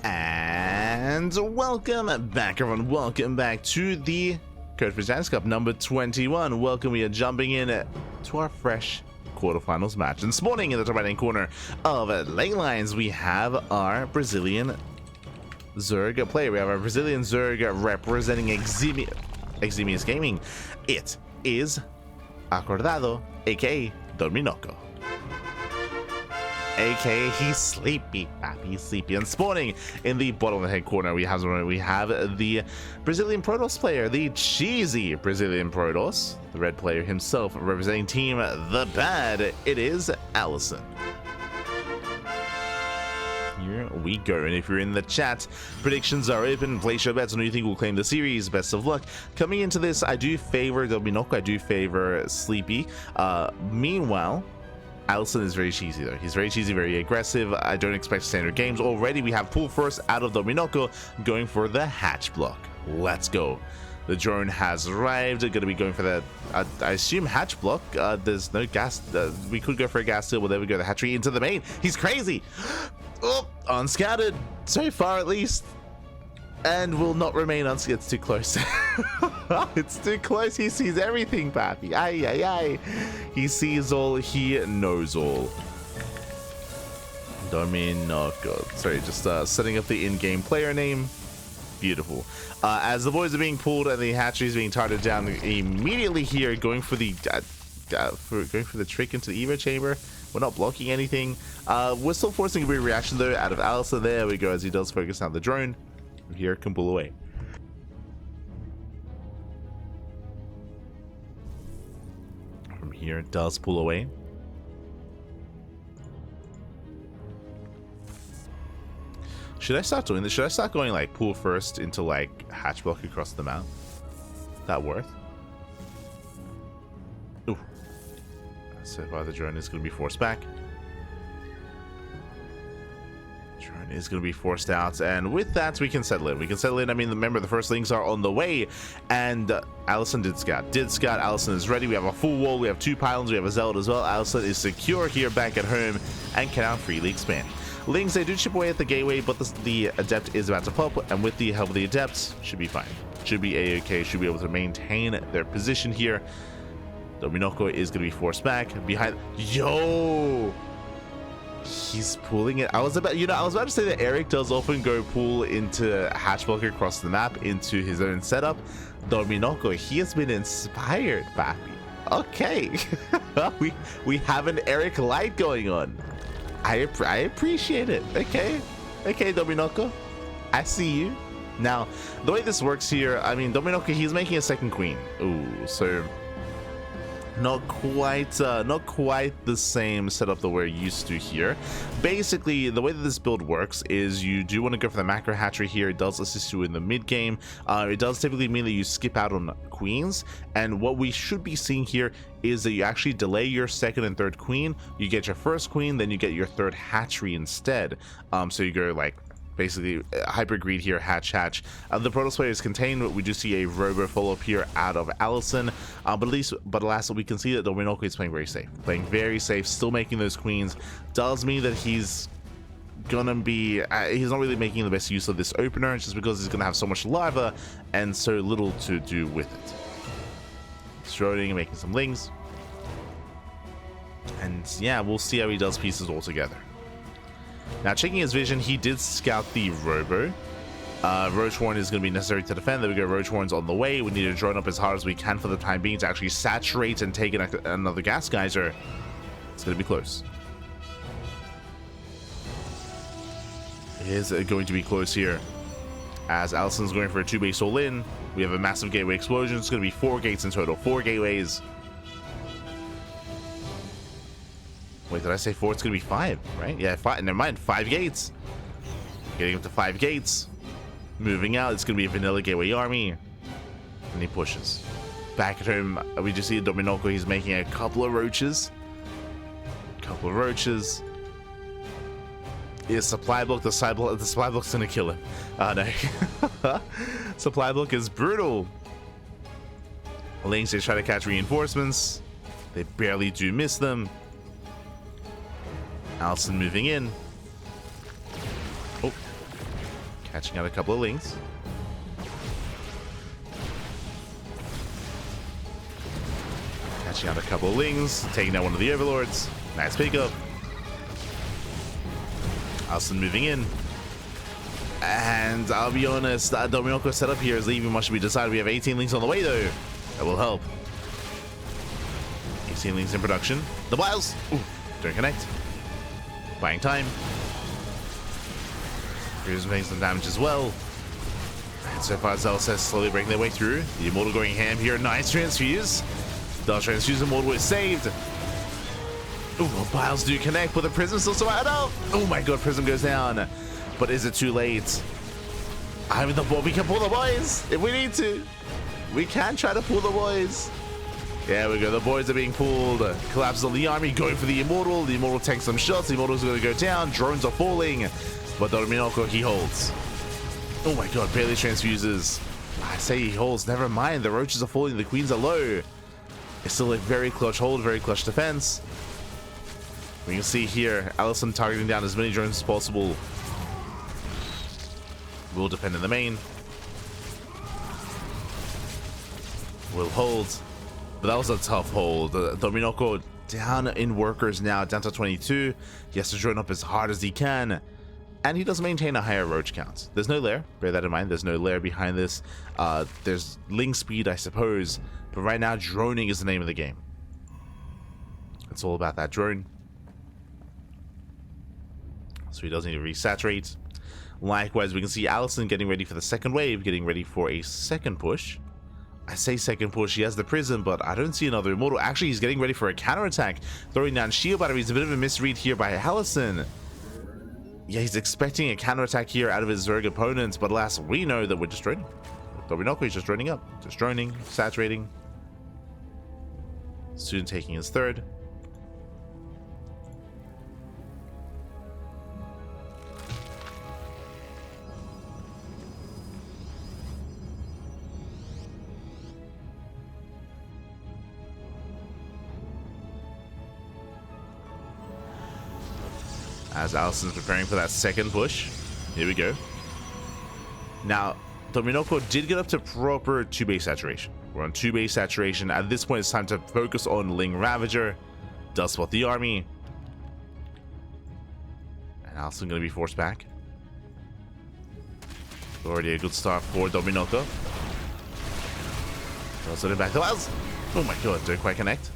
And welcome back, everyone. Welcome back to the Code for Giants Cup number 21. Welcome. We are jumping in to our fresh quarterfinals match. And this morning in the top right hand corner of Lane Lines, we have our Brazilian Zerg player. We have our Brazilian Zerg representing Eximius Gaming. It is Acordado, aka Dorminhoco. AKA he's sleepy, he's sleepy. And spawning in the bottom of the head corner, we have the Brazilian Protoss player, the cheesy Brazilian Protoss, the red player himself, representing team The Bad. It is AlisoN. Here we go. And if you're in the chat, predictions are open. Place your bets on who you think will claim the series. Best of luck. Coming into this, I do favor Dorminhoco. I do favor Sleepy. Meanwhile, AlisoN is very cheesy though. He's very cheesy, very aggressive. I don't expect standard games. Already we have pull first out of Dorminhoco, going for the hatch block. Let's go. The drone has arrived. Going to be going for the, I assume, hatch block. There's no gas. We could go for a gas steal. Well, there we go. The hatchery into the main. He's crazy. Oh, unscattered. So far at least. And will not remain unscattered. It's too close. It's too close. He sees everything, Pappy. Aye, aye, aye. He sees all. He knows all. Dorminhoco. Sorry, just setting up the in-game player name. Beautiful. As the boys are being pulled and the hatchery is being targeted down immediately here, going for the trick into the Evo chamber. We're not blocking anything. We're still forcing a big reaction though out of AlisoN. There we go, as he does focus on the drone. Here can pull away. From here it does pull away. Should I start doing this? Should I start going like pull first into like hatch block across the map? That worth? Ooh. So far the drone is going to be forced back. Drone is going to be forced out, and with that we can settle in. We can settle in. I mean, remember the first links are on the way, and AlisoN did scout. AlisoN is ready. We have a full wall. We have 2 pylons. We have a zealot as well. AlisoN is secure here back at home and can now freely expand. Lings, they do chip away at the gateway, but the adept is about to pop, and with the help of the adepts, should be fine. Should be a-okay. Should be able to maintain their position here. Dorminhoco is going to be forced back behind. Yo, he's pulling it. I was about to say that Eric does often go pull into hatch block across the map into his own setup. Dorminhoco, he has been inspired, Pappy. Okay, we have an Eric light going on. I appreciate it. Okay, Dorminhoco, I see you. Now, the way this works here, I mean, Dorminhoco, he's making a second queen. Ooh, so not quite the same setup that we're used to here. Basically, the way that this build works is you do want to go for the macro hatchery here. It does assist you in the mid game. It does typically mean that you skip out on queens, and what we should be seeing here is that you actually delay your second and third queen. You get your first queen, then you get your third hatchery instead. So you go like basically hyper greed here, hatch. The Protoss player is contained, but we do see a robo follow-up here out of AlisoN. But alas, we can see that Dorminhoco is playing very safe, still making those queens. Does mean that he's gonna be he's not really making the best use of this opener, just because he's gonna have so much lava and so little to do with it. Schroding and making some lings, and yeah, we'll see how he does pieces all together. Now, checking his vision, he did scout the robo. Roach Horn is going to be necessary to defend. There we go. Roach Horn's on the way. We need to drone up as hard as we can for the time being to actually saturate and take another gas geyser. It's going to be close. It is going to be close here, as AlisoN's going for a 2-base all-in. We have a massive gateway explosion. It's going to be 4 gates in total. 4 gateways. Wait, did I say 4? It's going to be 5, right? Yeah, 5. Never mind. 5 gates. Getting up to 5 gates. Moving out. It's going to be a vanilla gateway army. And he pushes. Back at home, we just see Dorminhoco. He's making a couple of roaches. Is supply block. The supply block's going to kill him. No. Supply block is brutal. Lings, they try to catch reinforcements. They barely do miss them. AlisoN moving in. Oh, Catching out a couple of links. Catching out a couple of lings. Taking out one of the overlords. Nice pickup. AlisoN moving in. And I'll be honest, Dorminhoco setup here is leaving much to be decided. We have 18 links on the way though. That will help. 18 links in production. The Biles! Ooh, don't connect. Buying time. Here's making some damage as well. And so far, Zealous says slowly breaking their way through. The Immortal going ham here. Nice transfuse. Does transfuse. Immortal is saved. Ooh, Biles do connect, but the Prism still survived. Oh my god, Prism goes down. But is it too late? I mean, we can pull the boys if we need to. We can try to pull the boys. There we go. The boys are being pulled. Collapses on the army. Going for the Immortal. The Immortal takes some shots. The Immortal's going to go down. Drones are falling. But Dorminhoco, he holds. Oh my god. Barely transfuses. I say he holds. Never mind. The roaches are falling. The queens are low. It's still a very clutch hold. Very clutch defense. We can see here AlisoN targeting down as many drones as possible. Will defend in the main. Will hold. But that was a tough hold. Dorminhoco down in workers now, down to 22. He has to drone up as hard as he can. And he does maintain a higher roach count. There's no lair. Bear that in mind. There's no lair behind this. There's ling speed, I suppose. But right now, droning is the name of the game. It's all about that drone. So he does need to resaturate. Likewise, we can see AlisoN getting ready for the second wave, getting ready for a second push. I say second push, he has the Prism, but I don't see another Immortal. Actually, he's getting ready for a counterattack, throwing down shield batteries. A bit of a misread here by AlisoN. Yeah, he's expecting a counterattack here out of his Zerg opponents, but alas, we know that we're just droning. Dorminhoco is just droning up. Just droning, saturating. Soon taking his third. As AlisoN's preparing for that second push. Here we go. Now, Dorminhoco did get up to proper 2-base saturation. We're on 2-base saturation. At this point, it's time to focus on Ling Ravager. Does spot the army. And AlisoN going to be forced back. Already a good start for Dorminhoco. Also back to Wells. Oh my god, don't quite connect.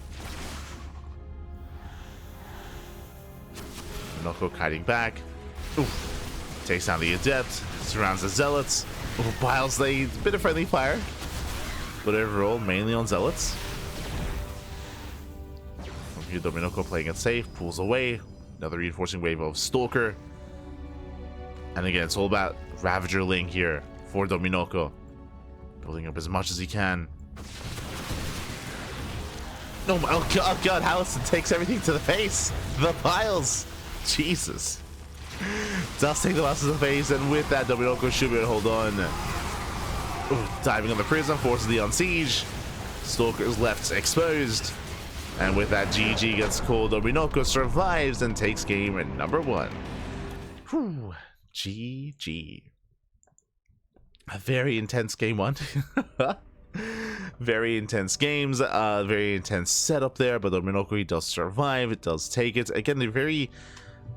Dorminhoco kiting back. Oof. Takes down the Adept. Surrounds the Zealots. Oh, Biles, a bit of friendly fire. But overall, mainly on Zealots. From here, Dorminhoco playing it safe. Pulls away. Another reinforcing wave of Stalker. And again, it's all about Ravager Ling here for Dorminhoco. Building up as much as he can. Oh god, AlisoN takes everything to the face. The Biles. Jesus. Does take the last to the face, and with that, Dorminhoco should be able to hold on. Ooh, diving on the Prism, forces the on siege. Stalker's left exposed. And with that, GG gets called. Dorminhoco survives and takes game number 1. Whew. GG. A very intense game 1. Very intense games, very intense setup there, but Dorminhoco does survive. It does take it. Again, a very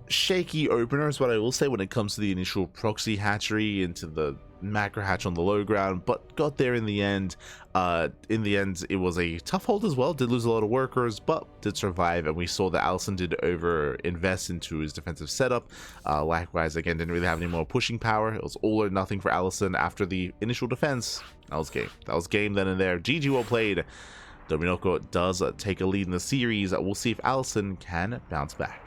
shaky opener is what I will say when it comes to the initial proxy hatchery into the macro hatch on the low ground, but got there in the end. In the end, it was a tough hold as well. Did lose a lot of workers, but did survive, and we saw that AlisoN did over invest into his defensive setup. Likewise, again, didn't really have any more pushing power. It was all or nothing for AlisoN after the initial defense. That was game. That was game then and there. GG, well played. Dorminhoco does take a lead in the series. We'll see if AlisoN can bounce back.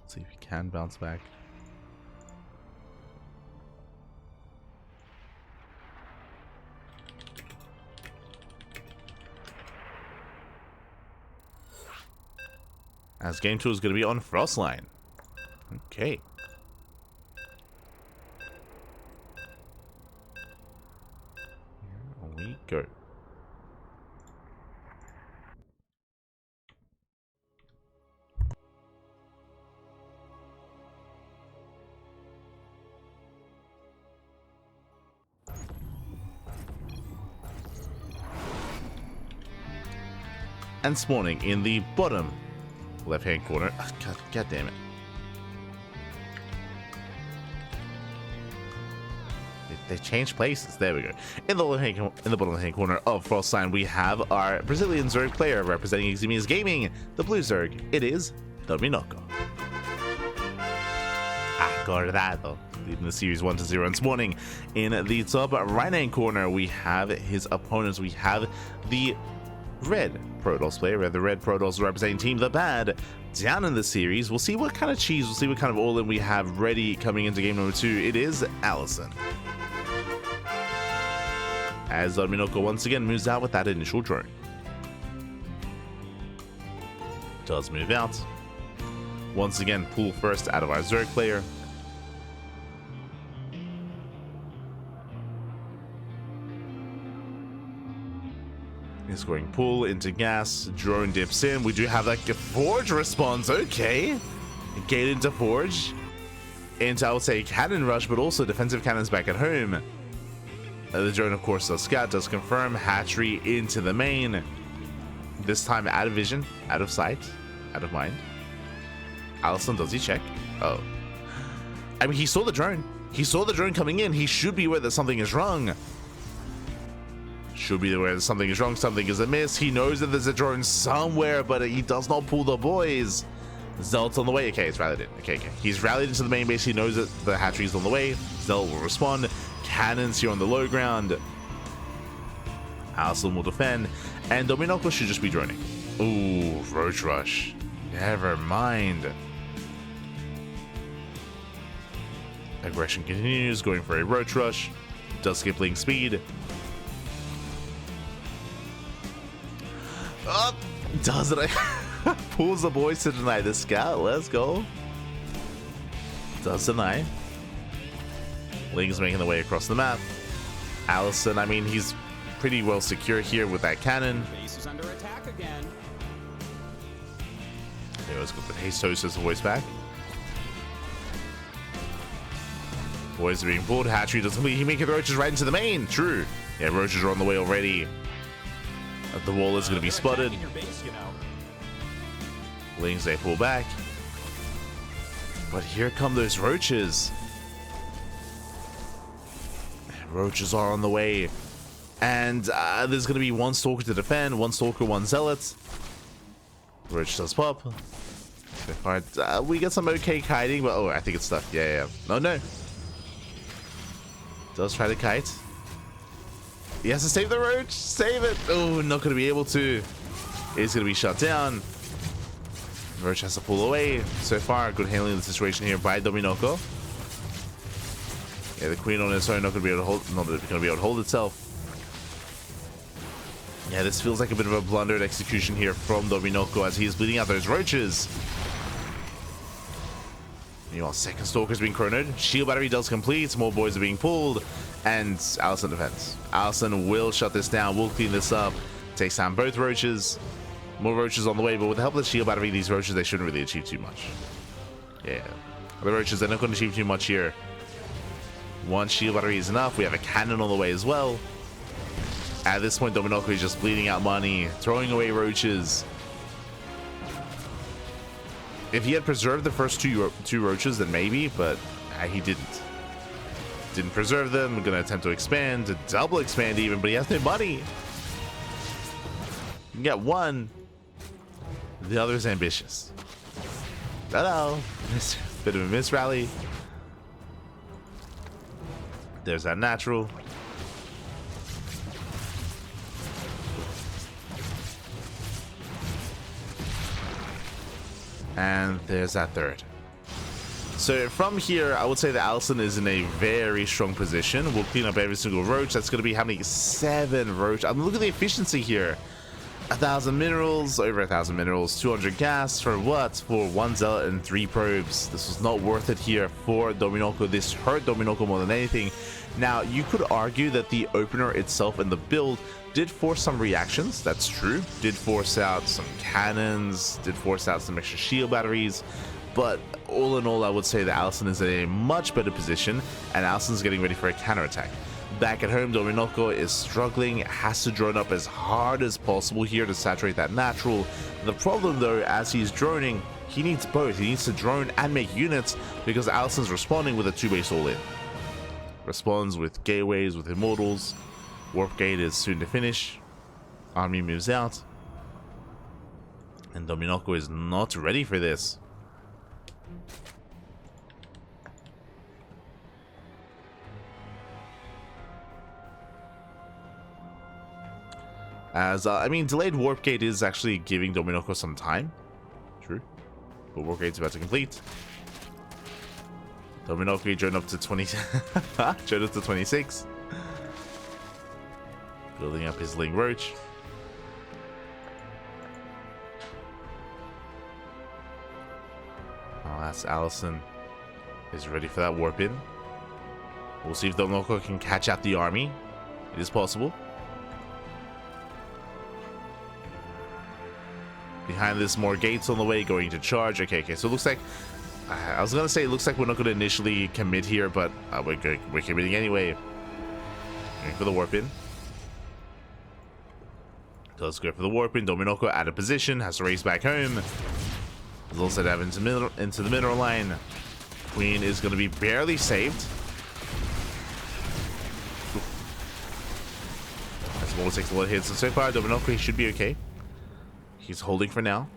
See if he can bounce back. As game 2 is going to be on Frostline. Okay. Here we go. and spawning in the bottom left-hand corner. Oh, God damn it. They changed places. There we go. In the bottom left-hand corner of Frost Sign, we have our Brazilian Zerg player representing Xemius Gaming, the blue Zerg. It is Dorminhoco. Acordado. Leading the series 1-0 and spawning in the top right-hand corner, we have his opponents. We have the red Protoss player. We have the red Protoss representing Team the Bad. Down in the series, we'll see what kind of cheese, we'll see what kind of all-in we have ready coming into game number 2. It is AlisoN. As Dorminhoco once again moves out with that initial drone. Does move out. Once again, pull first out of our Zerg player. He's going pull into gas. Drone dips in. We do have like a Forge response. Okay. Gate into Forge. Into, I would say, Cannon Rush, but also defensive cannons back at home. The drone, of course, does scout, does confirm. Hatchery into the main. This time out of vision, out of sight, out of mind. AlisoN, does he check? Oh. I mean, he saw the drone. He saw the drone coming in. He should be aware that something is wrong. Should be aware that something is wrong. Something is amiss. He knows that there's a drone somewhere, but he does not pull the boys. Zelt's on the way. Okay, it's rallied in. Okay. He's rallied into the main base. He knows that the hatchery is on the way. Zelt will respond. Cannons here on the low ground. AlisoN will defend. And Dorminhoco should just be droning. Ooh, Roach Rush. Never mind. Aggression continues. Going for a Roach Rush. Does skip link speed. Oh, does it? Pulls the boys to deny the scout. Let's go. Does deny. Ling's making the way across the map. AlisoN, I mean, he's pretty well secure here with that cannon. Base is under attack again. Okay, let's go. Jesus as the voice back. Boys are being pulled. Hatchery doesn't complete. He making the roaches right into the main. True. Yeah, roaches are on the way already. The wall is going to be spotted. Base, you know. Lings, they pull back. But here come those roaches. Roaches are on the way. And there's going to be one Stalker to defend. One Stalker, one Zealot. Roach does pop. Alright, we get some okay kiting, but oh, I think it's stuck. Yeah. No. Does try to kite. He has to save the roach. Save it. Oh, not going to be able to. It's going to be shut down. Roach has to pull away. So far, good handling of the situation here by Dorminhoco. Yeah, the queen on its own not going to be able to hold. Not going to be able to hold itself. Yeah, this feels like a bit of a blundered execution here from Dorminhoco as he is bleeding out those roaches. Meanwhile, second Stalker is being chronoed. Shield battery does complete. More boys are being pulled. And AlisoN defends. AlisoN will shut this down. Will clean this up. Takes down both roaches. More roaches on the way. But with the help of the shield battery, these roaches, they shouldn't really achieve too much. Yeah. The roaches, they're not going to achieve too much here. One shield battery is enough. We have a cannon on the way as well. At this point, Dorminhoco is just bleeding out money. Throwing away roaches. If he had preserved the first two roaches, then maybe, but he didn't. Didn't preserve them. We're going to attempt to expand, to double expand even, but he has no money. You can get one. The other is ambitious. Hello. Bit of a miss rally. There's that natural. And there's that third. So from here, I would say that AlisoN is in a very strong position. We'll clean up every single roach. That's going to be how many? 7 roach. I mean, look at the efficiency here. 1,000 minerals, over 1,000 minerals, 200 gas for what? For 1 zealot and 3 probes. This was not worth it here for Dorminhoco. This hurt Dorminhoco more than anything. Now, you could argue that the opener itself and the build did force some reactions. That's true. Did force out some cannons, did force out some extra shield batteries. But all in all, I would say that AlisoN is in a much better position, and AlisoN's getting ready for a counterattack. Back at home, Dorminhoco is struggling, has to drone up as hard as possible here to saturate that natural. The problem though, as he's droning, he needs both. He needs to drone and make units because AlisoN's responding with a 2-base all-in. Responds with gateways, with immortals. Warp gate is soon to finish. Army moves out. And Dorminhoco is not ready for this. As, I mean, delayed warp gate is actually giving Dorminhoco some time. True. But warp gate's about to complete. Dorminhoco joined up to 20. Joined up to 26. Building up his Ling Roach. Alas, AlisoN is ready for that warp in. We'll see if Dorminhoco can catch out the army. It is possible. Behind this, more gates on the way, going to charge. Okay, so it looks like... I was going to say, it looks like we're not going to initially commit here, but we're committing anyway. Going for the warp in. Does go for the warp in. Dorminhoco out of position, has to race back home. Does also dive into the middle line. Queen is going to be barely saved. As Mole takes a lot of hits, and so far, Dorminhoco should be okay. He's holding for now.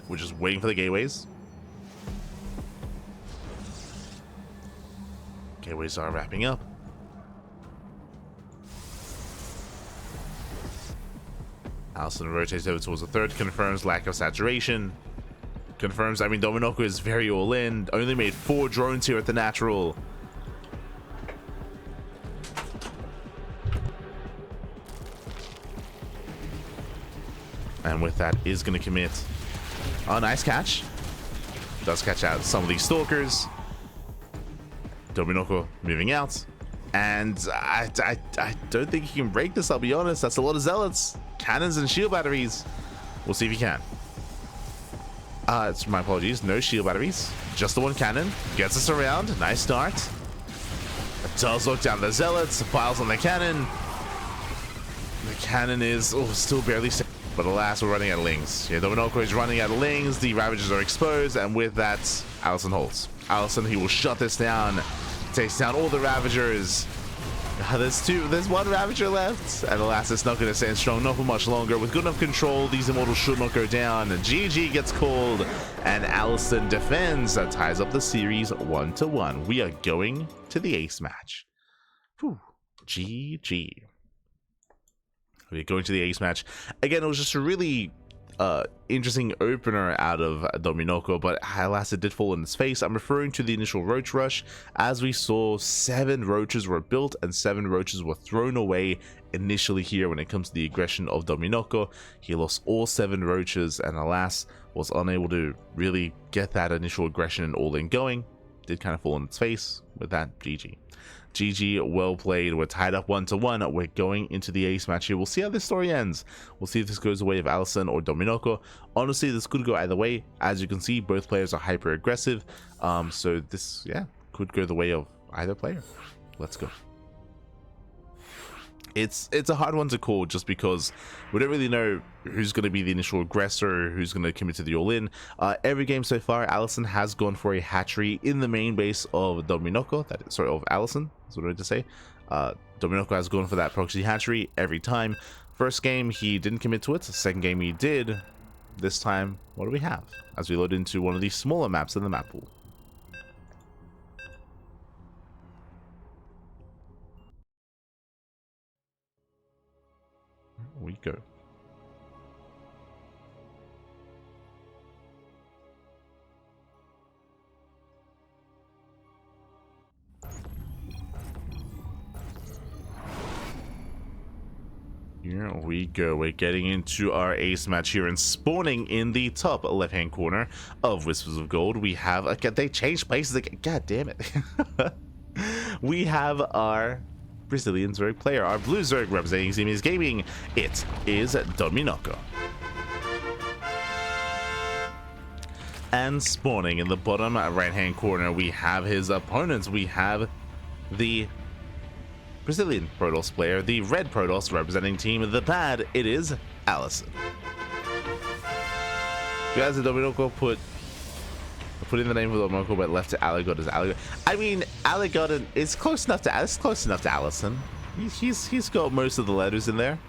We're just waiting for the gateways. Gateways are wrapping up. AlisoN rotates over towards the third, confirms lack of saturation. Confirms, I mean, Dorminhoco is very all in. Only made 4 drones here at the natural. And with that, is going to commit. Oh, nice catch. Does catch out some of these stalkers. Dorminhoco moving out. And I don't think he can break this, I'll be honest. That's a lot of zealots. Cannons and shield batteries. We'll see if he can. It's my apologies. No shield batteries. Just the one cannon. Gets us around. Nice start. It does look down the zealots. Files on the cannon. The cannon is still barely safe. But alas, we're running out of lings. Yeah, Dorminhoco is running out of lings. The Ravagers are exposed, and with that, AlisoN holds. AlisoN, he will shut this down. Takes down all the Ravagers. There's one Ravager left, and alas, it's not going to stand strong not for much longer. With good enough control, these immortals should not go down. GG gets called, and AlisoN defends. That ties up the series 1-1. We are going to the ace match. Whew. GG. We're going to the ace match. Again, it was just a really interesting opener out of Dorminhoco, but alas, it did fall in its face. I'm referring to the initial roach rush. As we saw, 7 roaches were built and 7 roaches were thrown away initially here when it comes to the aggression of Dorminhoco. He lost all 7 roaches and alas, was unable to really get that initial aggression and all in going. Did kind of fall in its face with that. GG. GG, well played. We're tied up 1-1. We're going into the ace match here. We'll see how this story ends. We'll see if this goes the way of AlisoN or Dorminhoco. Honestly, this could go either way. As you can see, both players are hyper aggressive. So this, yeah, could go the way of either player. Let's go. It's a hard one to call just because we don't really know who's going to be the initial aggressor, who's going to commit to the all-in. Every game so far, AlisoN has gone for a hatchery in the main base of Dorminhoco. Sorry, of AlisoN. That's what I meant to say. Dorminhoco has gone for that proxy hatchery every time. First game, he didn't commit to it. Second game, he did. This time, what do we have? As we load into one of these smaller maps in the map pool. We go. Here we go. We're getting into our ace match here and spawning in the top left hand corner of Whispers of Gold. We have they changed places again. God damn it. We have our Brazilian Zerg player, our blue Zerg representing Siemens Gaming. It is Dorminhoco. And spawning in the bottom right hand corner, we have his opponents. We have the Brazilian Protoss player, the red Protoss representing team the bad, it is AlisoN. You guys at Dorminhoco put in the name of Dorminhoco but left to Aligot as Aligot. I mean, Aligot is close enough to AlisoN. He's got most of the letters in there.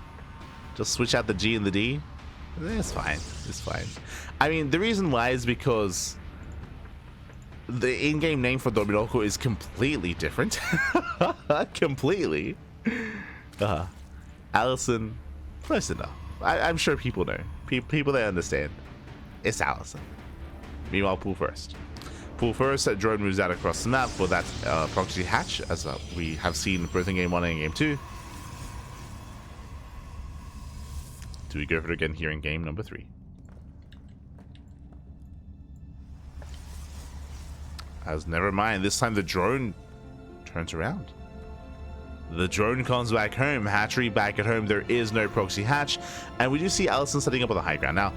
Just switch out the G and the D. It's fine. It's fine. I mean, the reason why is because the in-game name for Dorminhoco is completely different. Completely. AlisoN, close enough. I'm sure people know. People that understand. It's AlisoN. Meanwhile, pool first. Pool first, drone moves out across the map for that proxy hatch, as we have seen both in game 1 and in game 2. Do we go for it again here in game number 3? As never mind, this time the drone turns around. The drone comes back home, hatchery back at home, there is no proxy hatch, and we do see AlisoN setting up on the high ground. Now,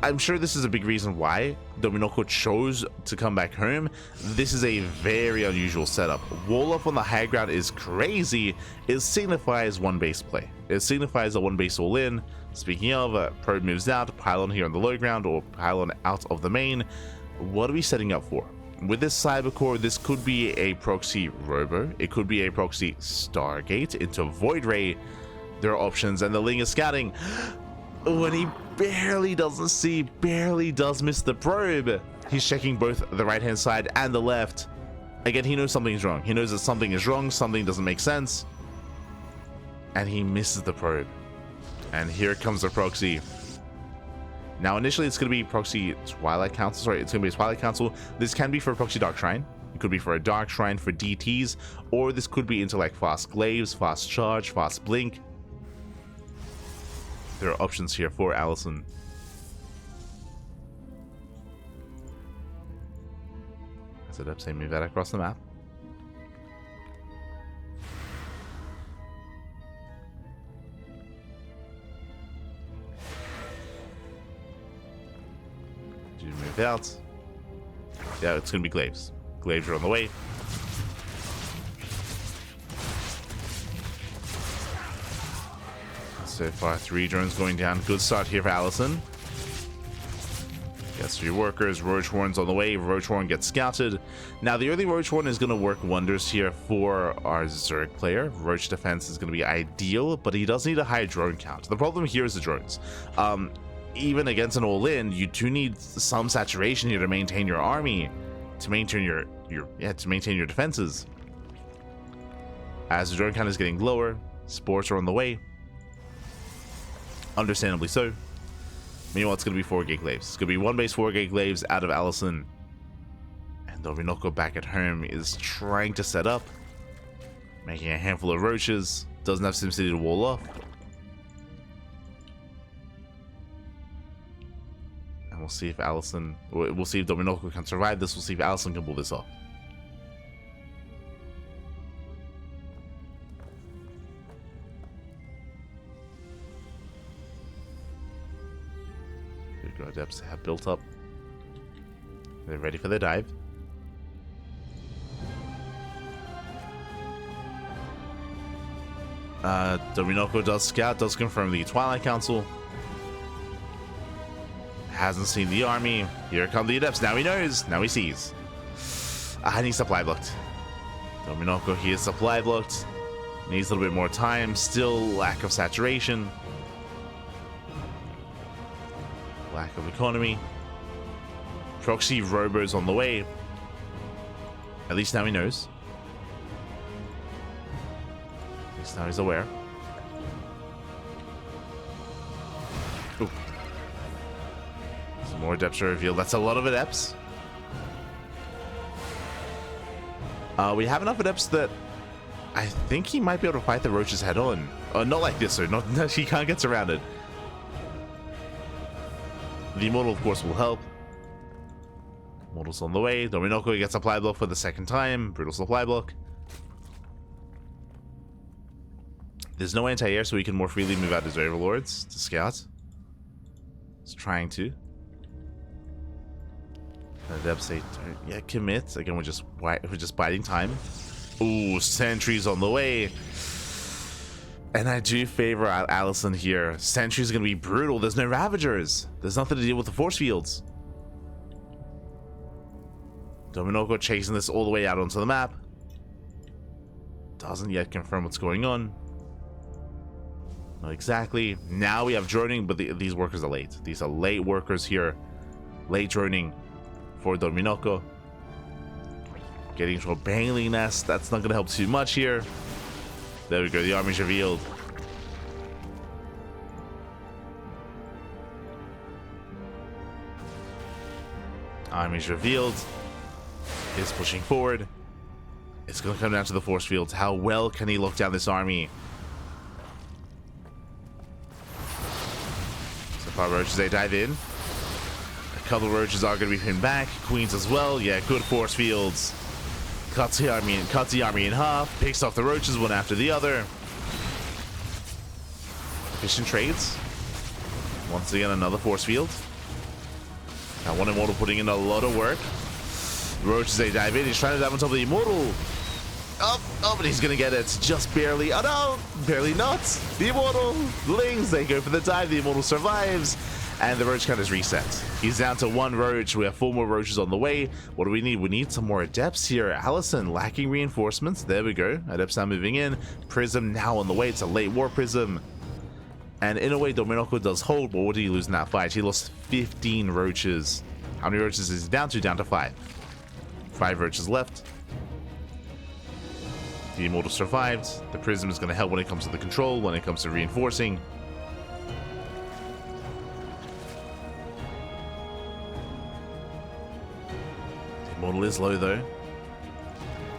I'm sure this is a big reason why Dorminhoco chose to come back home. This is a very unusual setup. Wall up on the high ground is crazy. It signifies one base play. It signifies a one base all in. Speaking of, probe moves out, pylon here on the low ground, or pylon out of the main. What are we setting up for? With this cyber core, this could be a proxy robo. It could be a proxy Stargate into Void Ray. There are options, and the Ling is scouting. When he barely doesn't see, barely does miss the probe. He's checking both the right hand side and the left. Again, he knows something's wrong. He knows that something is wrong, something doesn't make sense. And he misses the probe. And here comes the proxy. Now, initially, it's going to be proxy Twilight Council. Sorry, it's going to be a Twilight Council. This can be for a proxy Dark Shrine. It could be for a Dark Shrine for DTs. Or this could be into like fast glaives, fast charge, fast blink. There are options here for AlisoN. Set up, say, move that across the map. Do move out. Yeah, it's gonna be glaives. Glaives are on the way. So far, 3 drones going down. Good start here for AlisoN. Gets 3 workers. Roach Warren's on the way. Roach Warren gets scouted. Now, the early Roach Warren is going to work wonders here for our Zerg player. Roach defense is going to be ideal, but he does need a high drone count. The problem here is the drones. Even against an all-in, you do need some saturation here to maintain your army, to maintain your defenses. As the drone count is getting lower, sports are on the way. Understandably so. Meanwhile, it's going to be 4 gate glaives. It's going to be 1 base 4 gate glaives out of AlisoN. And Dorminhoco back at home is trying to set up. Making a handful of roaches. Doesn't have SimCity to wall off. And we'll see if we'll see if Dorminhoco can survive this. We'll see if AlisoN can pull this off. Adepts have built up. They're ready for their dive. Dorminhoco does scout, does confirm the Twilight Council. Hasn't seen the army. Here come the adepts. Now he knows. Now he sees. And he's supply blocked. Dorminhoco, he is supply blocked. Needs a little bit more time. Still lack of saturation. Lack of economy. Proxy robos on the way. At least now he knows. At least now he's aware. Ooh. Some more adepts are revealed. That's a lot of adepts. We have enough adepts that I think he might be able to fight the roaches head on. Not like this, sir. Not, he can't get surrounded. The Immortal, of course, will help. Immortal's on the way. Dorminhoco gets supply block for the second time. Brutal supply block. There's no anti-air, so he can more freely move out his overlords to scout. He's trying to. The devs say, yeah, commit. Again, we're just biding time. Ooh, sentries on the way. And I do favor AlisoN here. Sentry's gonna be brutal. There's no Ravagers. There's nothing to deal with the force fields. Dorminhoco chasing this all the way out onto the map. Doesn't yet confirm what's going on. Not exactly. Now we have droning, but these workers are late. These are late workers here. Late droning for Dorminhoco. Getting into a Baneling nest. That's not going to help too much here. There we go. The army's revealed. Army's revealed. Is pushing forward. It's going to come down to the force fields. How well can he lock down this army? So far, roaches, they dive in. A couple of roaches are going to be pinned back. Queens as well. Yeah, good force fields. Cuts the army in half. Picks off the roaches one after the other. Efficient trades. Once again, another force field. Now, one Immortal putting in a lot of work. Roaches, they dive in. He's trying to dive on top of the Immortal. Oh, but he's gonna get it. Just barely. Oh no, barely not. The Immortal. Lings, they go for the dive. The Immortal survives. And the roach count is reset. He's down to 1 roach. We have 4 more roaches on the way. What do we need? We need some more adepts here. AlisoN lacking reinforcements. There we go. Adepts now moving in. Prism now on the way. It's a late war Prism. And in a way, Dorminhoco does hold. But what did he lose in that fight? He lost 15 roaches. How many roaches is he down to? Down to 5. 5 roaches left. The Immortal survived. The Prism is going to help when it comes to the control, when it comes to reinforcing. The Immortal is low though.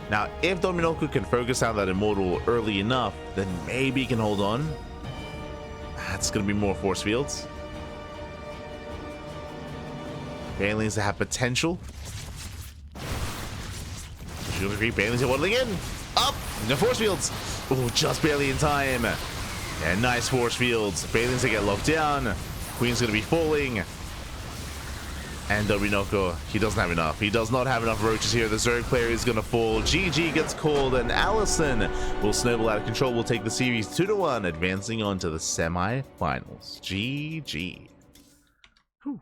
Now, if Dorminhoco can focus out that Immortal early enough, then maybe he can hold on. That's going to be more force fields. Banelings that have potential. Shield agree, Banelings are waddling in. Up! No force fields. Oh, just barely in time. And nice force fields. Banelings that get locked down. Queen's going to be falling. And Dorminhoco, he doesn't have enough. He does not have enough roaches here. The Zerg player is going to fall. GG gets called, and AlisoN will snowball out of control. Will take the series 2-1, advancing on to the semi-finals. GG. Whew.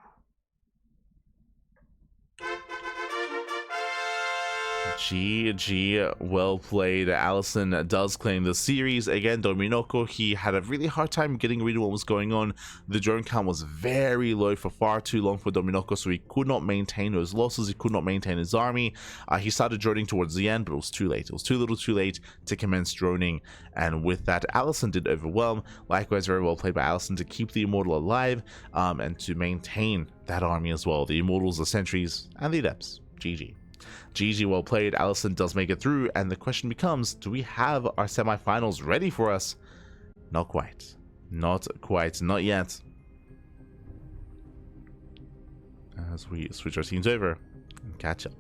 GG, well played. AlisoN does claim the series. Again, Dorminhoco, he had a really hard time getting rid of what was going on. The drone count was very low for far too long for Dorminhoco, so he could not maintain those losses. He could not maintain his army. He started droning towards the end, but it was too late. It was too little too late to commence droning, and with that, AlisoN did overwhelm. Likewise, very well played by AlisoN to keep the Immortal alive and to maintain that army as well. The Immortals, the Sentries, and the Adepts. GG. GG, well played. AlisoN does make it through, and the question becomes, do we have our semifinals ready for us? Not quite. Not quite. Not yet. As we switch our teams over and catch up.